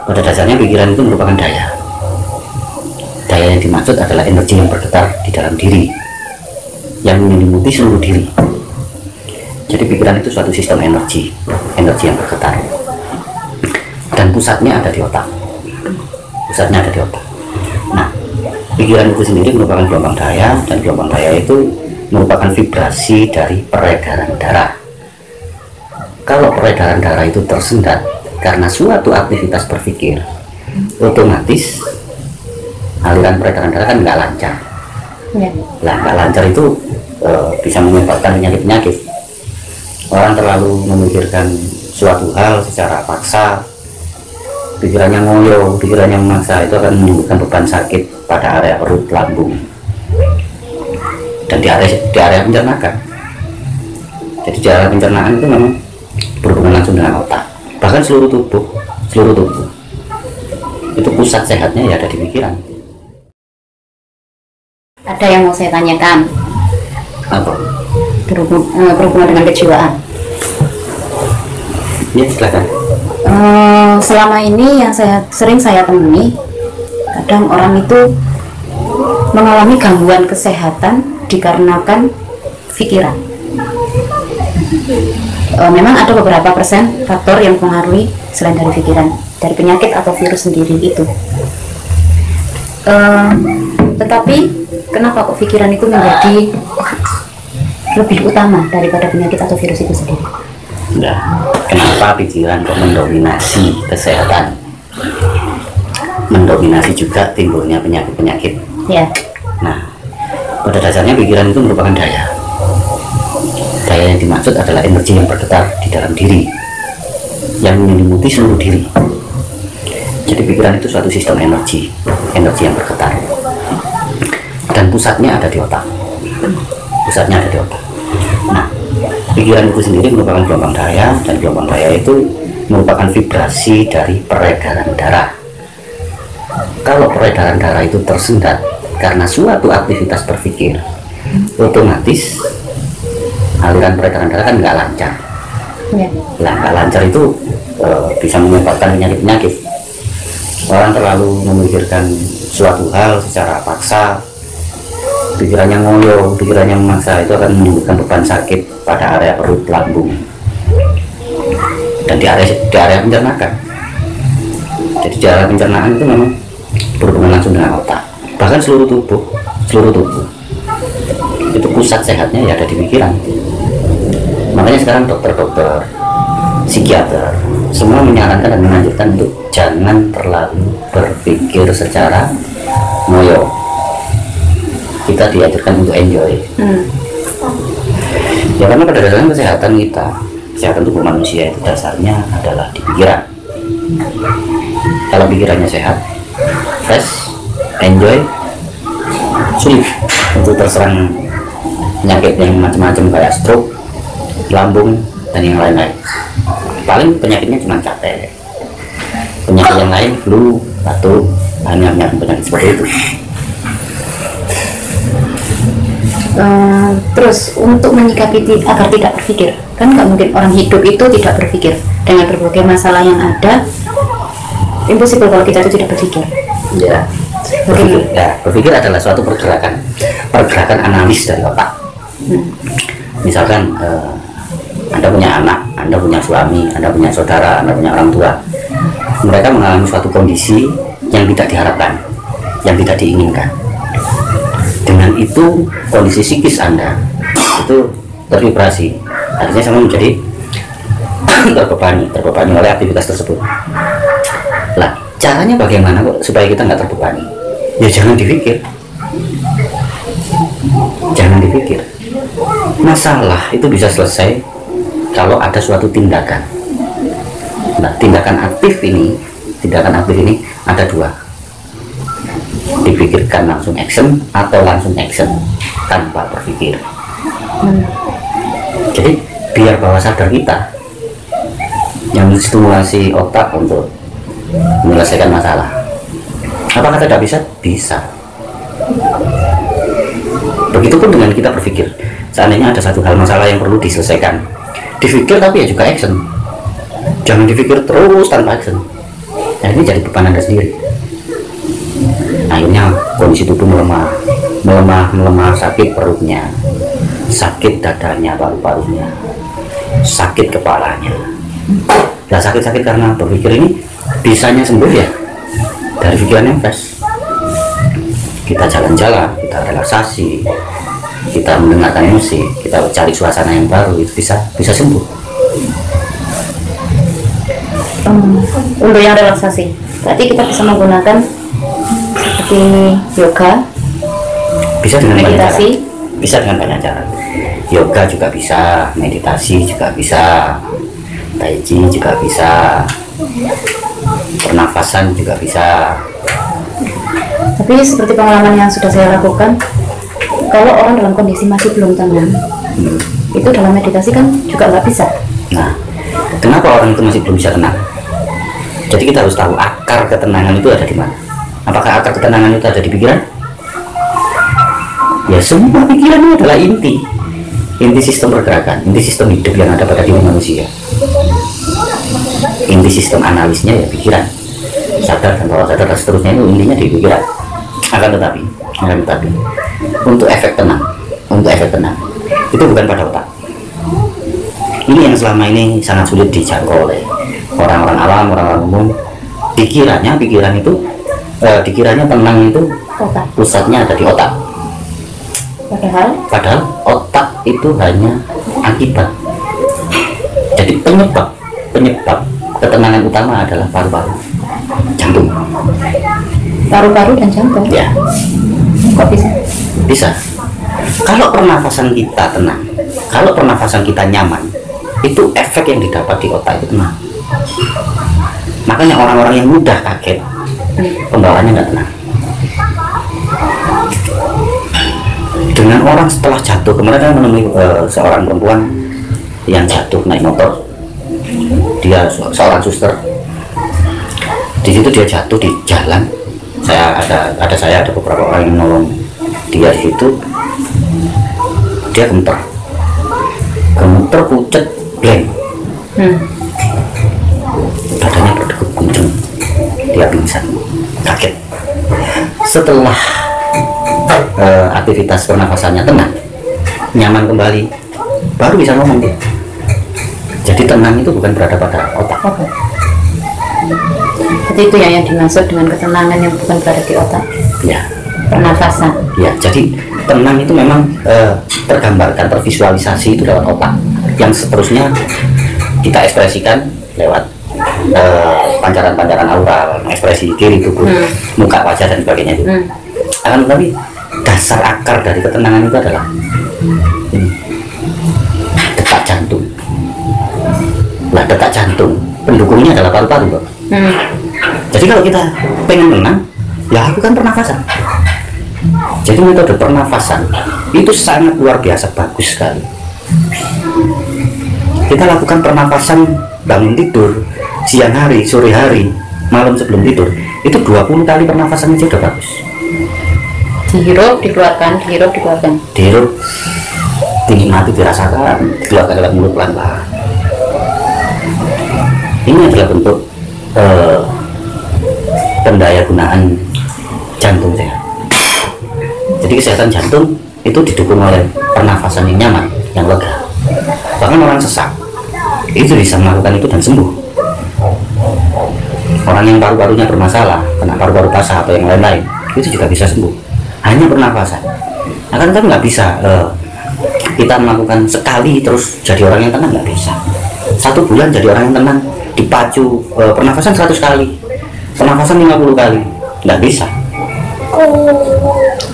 Pada dasarnya pikiran itu merupakan daya. Daya yang dimaksud adalah energi yang bergetar di dalam diri, yang menyelimuti seluruh diri. Jadi pikiran itu suatu sistem energi yang bergetar. Dan pusatnya ada di otak. Pusatnya ada di otak. Nah, pikiran itu sendiri merupakan gelombang daya, dan gelombang daya itu merupakan vibrasi dari peredaran darah. Kalau peredaran darah itu tersendat karena suatu aktivitas berpikir, otomatis aliran peredaran darah kan nggak lancar. Ya. Nah, nggak lancar itu bisa menyebabkan penyakit-penyakit. Orang terlalu memikirkan suatu hal secara paksa, pikirannya ngoyo, pikirannya memaksa, itu akan menimbulkan beban sakit pada area perut, lambung, dan di area pencernaan. Jadi di area pencernaan itu memang berhubungan langsung dengan otak, bahkan seluruh tubuh itu pusat sehatnya ya ada di pikiran. Ada yang mau saya tanyakan. Apa? Berhubungan dengan kejiwaan. Ya, silakan. Selama ini yang sering saya temui, kadang orang itu mengalami gangguan kesehatan dikarenakan pikiran. Memang ada beberapa persen faktor yang mempengaruhi selain dari pikiran, dari penyakit atau virus sendiri itu. Tetapi kenapa kok pikiran itu menjadi lebih utama daripada penyakit atau virus itu sendiri? Nah, kenapa pikiran kok mendominasi kesehatan? Mendominasi juga timbulnya penyakit-penyakit. Ya. Nah, pada dasarnya pikiran itu merupakan daya. Daya yang dimaksud adalah energi yang bergetar di dalam diri, yang menyelimuti seluruh diri. Jadi pikiran itu suatu sistem energi yang bergetar. Dan pusatnya ada di otak. Pusatnya ada di otak. Nah, pikiran itu sendiri merupakan gelombang daya, dan gelombang daya itu merupakan vibrasi dari peredaran darah. Kalau peredaran darah itu tersendat karena suatu aktivitas berpikir, otomatis aliran peredaran darah kan nggak lancar. Ya. Nah, nggak lancar itu bisa menyebabkan penyakit-penyakit. Orang terlalu memikirkan suatu hal secara paksa, pikirannya ngoyo, pikirannya memaksa, itu akan menimbulkan beban sakit pada area perut, lambung, dan di area pencernaan. Jadi di area pencernaan itu memang berhubungan langsung dengan otak, bahkan seluruh tubuh itu pusat sehatnya ya ada di pikiran. Makanya sekarang dokter-dokter, psikiater semua menyarankan dan menganjurkan untuk jangan terlalu berpikir secara ngoyo. Kita diajarkan untuk enjoy. Ya, karena pada dasarnya kesehatan tubuh manusia itu dasarnya adalah di pikiran. Kalau pikirannya sehat, fresh, enjoy, sulit untuk terserang penyakit yang macam-macam kayak stroke, lambung, dan yang lain-lain. Paling penyakitnya cuma capek. Penyakit yang lain, flu, batuk, banyak penyakit seperti itu. Terus untuk menyikapi agar tidak berpikir, kan nggak mungkin orang hidup itu tidak berpikir. Dengan berbagai masalah yang ada, impossible kalau kita itu tidak berpikir. Ya, berpikir adalah suatu pergerakan analis dari otak. Misalkan Anda punya anak, Anda punya suami, Anda punya saudara, Anda punya orang tua. Mereka mengalami suatu kondisi yang tidak diharapkan, yang tidak diinginkan. Dengan itu kondisi psikis Anda itu tervibrasi, artinya sama menjadi terbebani oleh aktivitas tersebut. Lah, caranya bagaimana kok supaya kita nggak terbebani? Ya jangan dipikir. Masalah itu bisa selesai kalau ada suatu tindakan. Nah, tindakan aktif ini ada dua. Dipikirkan langsung action atau langsung action tanpa berpikir. Jadi biar bawah sadar kita yang menstimulasi otak untuk menyelesaikan masalah. Apakah tidak bisa? Bisa. Begitupun dengan kita berpikir. Seandainya ada satu hal masalah yang perlu diselesaikan, dipikir tapi ya juga action. Jangan dipikir terus tanpa action. Dan ini jadi beban Anda sendiri. Akhirnya kondisi tubuh melemah, sakit perutnya, sakit dadanya, paru-parunya, sakit kepalanya. Nah, sakit-sakit karena berpikir ini bisanya sembuh ya dari pikiran yang fresh. Kita jalan-jalan, kita relaksasi, kita mendengarkan musik, kita cari suasana yang baru, itu bisa sembuh. Untuk yang relaksasi, berarti kita bisa menggunakan seperti yoga, bisa dengan banyak cara. meditasi. Bisa dengan banyak cara. Yoga juga bisa, meditasi juga bisa, tai chi juga bisa, pernafasan juga bisa. Tapi seperti pengalaman yang sudah saya lakukan, kalau orang dalam kondisi masih belum tenang, itu dalam meditasi kan juga nggak bisa. Nah, kenapa orang itu masih belum bisa tenang? Jadi kita harus tahu akar ketenangan itu ada di mana. Apakah akar ketenangan itu ada di pikiran? Ya, semua pikiran itu adalah inti sistem pergerakan, inti sistem hidup yang ada pada diri manusia. Inti sistem analisnya ya pikiran, sadar dan bawah sadar dan seterusnya, itu intinya di pikiran. Akan tetapi untuk efek tenang itu bukan pada otak. Ini yang selama ini sangat sulit dijangkau oleh orang-orang awam, orang-orang umum. Dikiranya tenang itu Otak. pusatnya ada di otak. Padahal otak itu hanya akibat. Jadi penyebab ketenangan utama adalah paru-paru, jantung. Paru-paru dan jantung. Ya, Kok bisa? bisa. Kalau pernafasan kita tenang, kalau pernafasan kita nyaman, itu efek yang didapat di otak itu tenang. Makanya orang-orang yang mudah kaget, pembawaannya nggak tenang. Dengan orang setelah jatuh, kemarin saya menemui seorang perempuan yang jatuh naik motor. Dia seorang suster. Di situ dia jatuh di jalan. Ada beberapa orang yang nolong dia di situ. Dia gemeter pucet blank. Badannya berdegup kenceng. Dia pingsan, kaget. Setelah aktivitas pernafasannya tenang, nyaman kembali, baru bisa ngomong dia. Jadi tenang itu bukan berada pada otak. Jadi itu yang dimaksud dengan ketenangan yang bukan berada di otak. Ya, Pernafasan. ya. Jadi tenang itu memang tergambarkan, tervisualisasi itu lewat otak. Yang seterusnya kita ekspresikan lewat pancaran-pancaran aura, ekspresi diri tubuh, muka, wajah dan sebagainya itu. Akan tetapi dasar akar dari ketenangan itu adalah ini, detak jantung. Nah, detak jantung pendukungnya adalah paru-paru, Pak. Jadi kalau kita pengen tenang, ya lakukan pernafasan. Jadi metode pernafasan itu sangat luar biasa bagus sekali. Kita lakukan pernafasan bangun tidur, siang hari, sore hari, malam sebelum tidur, itu 20 kali pernafasan itu sudah bagus. Dihirup, dikeluarkan, dihirup, dikeluarkan. Dihirup, dinikmati, dirasakan, dikeluarkan dalam mulut pelan-pelan. Ini adalah bentuk pendaya gunaan jantung sehat. Jadi kesehatan jantung itu didukung oleh pernafasan yang nyaman, yang lega. Bahkan orang sesak itu bisa melakukan itu dan sembuh. Orang yang paru-parunya bermasalah, kena paru-paru basah atau yang lain-lain, itu juga bisa sembuh. Hanya pernafasan. Akan kan nggak bisa kita melakukan sekali terus jadi orang yang tenang, nggak bisa. 1 bulan jadi orang yang tenang, dipacu pernafasan 100 kali, pernafasan 50 kali, nggak bisa.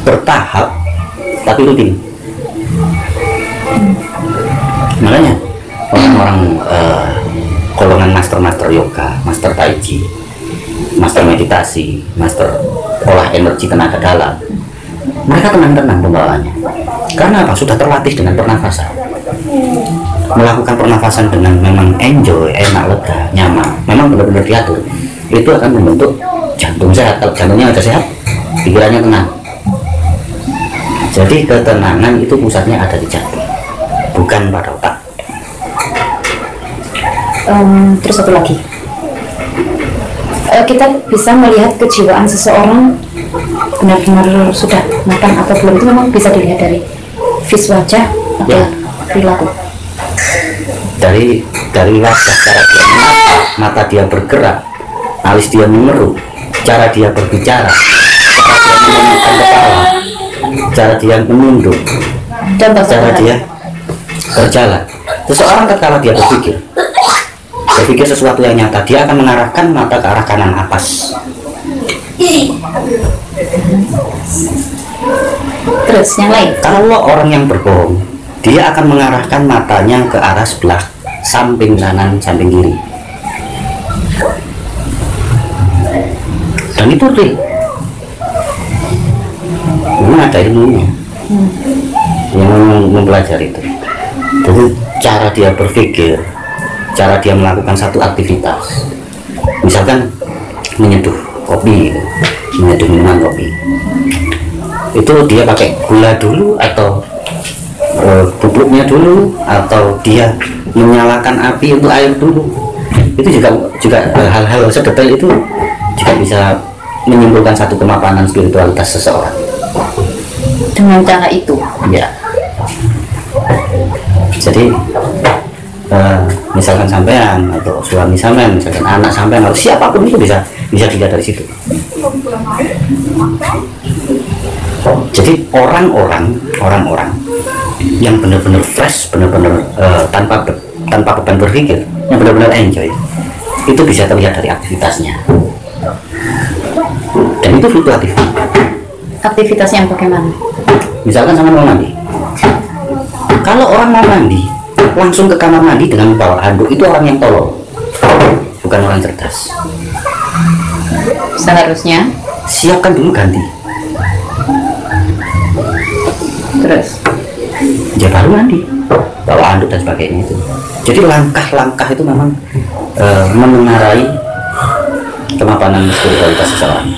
Bertahap tapi rutin. Makanya orang-orang golongan master yoga, master tai chi, master meditasi, master olah energi tenaga dalam, mereka tenang-tenang pembawaannya. Karena apa? Sudah terlatih dengan pernafasan. Melakukan pernafasan dengan memang enjoy, enak, lega, nyaman, memang benar-benar diatur, itu akan membentuk jantung sehat. Kalau jantungnya ada sehat, pikirannya tenang. Jadi ketenangan itu pusatnya ada di jantung, bukan pada otak. Terus satu lagi, kita bisa melihat kejiwaan seseorang benar-benar sudah matang atau belum itu memang bisa dilihat dari vis wajah atau Ya. perilaku. Dari wajah, cara dia menatap, mata dia bergerak, alis dia mengerut, cara dia berbicara, cara dia mengangkat kepala, cara dia menunduk, Contoh cara sederhana. dia berjalan. Seseorang tatkala dia berpikir sesuatu yang nyata, dia akan mengarahkan mata ke arah kanan atas. Terus yang lain. Kalau orang yang berbohong, dia akan mengarahkan matanya ke arah sebelah samping kanan, samping kiri. Dan itu real. Memang ada ilmunya yang mempelajari itu. Jadi cara dia berpikir, cara dia melakukan satu aktivitas, misalkan menyeduh kopi, menyeduh minuman kopi, itu dia pakai gula dulu atau bubuknya dulu, atau dia menyalakan api untuk air dulu. Itu juga hal-hal sedetail itu juga bisa menyimpulkan satu kemapanan spiritualitas seseorang Dengan cara itu. ya. Jadi misalkan sampean atau suami sampean, misalkan anak sampean atau siapapun itu bisa dilihat dari situ. Jadi orang-orang yang benar-benar fresh, benar-benar tanpa beban berpikir, yang benar-benar enjoy, itu bisa terlihat dari aktivitasnya. Dan itu fluktuatif. Aktivitasnya yang bagaimana? Misalkan sama mau mandi, kalau orang mau mandi langsung ke kamar mandi dengan bawa handuk, itu orang yang tolol, bukan orang cerdas. Seharusnya. Siapkan dulu ganti, Terus. dia baru mandi, bawa handuk dan sebagainya itu. Jadi langkah-langkah itu memang menengarai kemapanan spiritualitas seseorang.